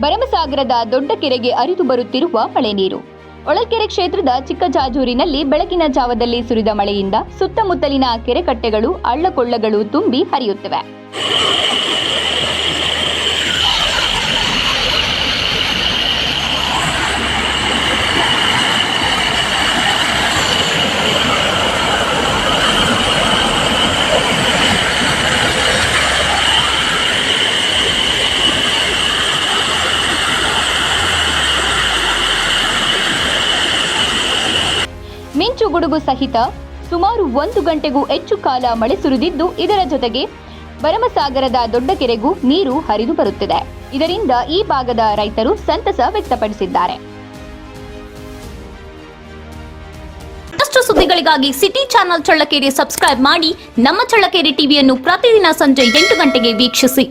ಭರಮಸಾಗರದ ದೊಡ್ಡ ಕೆರೆಗೆ ಹರಿದು ಬರುತ್ತಿರುವ ಮಳೆ ನೀರು. ಹೊಳಲ್ಕೆರೆ ಕ್ಷೇತ್ರದ ಚಿಕ್ಕಜಾಜೂರಿನಲ್ಲಿ ಬೆಳಗಿನ ಜಾವದಲ್ಲಿ ಸುರಿದ ಮಳೆಯಿಂದ ಸುತ್ತಮುತ್ತಲಿನ ಕೆರೆಕಟ್ಟೆಗಳು ಹಳ್ಳಕೊಳ್ಳಗಳು ತುಂಬಿ ಹರಿಯುತ್ತಿವೆ. ಮಿಂಚು ಗುಡುಗು ಸಹಿತ ಸುಮಾರು 1 ಗಂಟೆಗೂ ಹೆಚ್ಚು ಕಾಲ ಮಳೆ ಸುರಿದಿದ್ದು, ಇದರ ಜೊತೆಗೆ ಭರಮಸಾಗರದ ದೊಡ್ಡ ಕೆರೆಗೂ ನೀರು ಹರಿದು ಬರುತ್ತಿದೆ. ಇದರಿಂದ ಈ ಭಾಗದ ರೈತರು ಸಂತಸ ವ್ಯಕ್ತಪಡಿಸಿದ್ದಾರೆ. ಮತ್ತಷ್ಟು ಸುದ್ದಿಗಳಿಗಾಗಿ ಸಿಟಿ ಚಾನೆಲ್ ಚಳ್ಳಕೆರೆ ಸಬ್ಸ್ಕ್ರೈಬ್ ಮಾಡಿ. ನಮ್ಮ ಚಳ್ಳಕೆರೆ ಟಿವಿಯನ್ನು ಪ್ರತಿದಿನ ಸಂಜೆ 8 ಗಂಟೆಗೆ ವೀಕ್ಷಿಸಿ.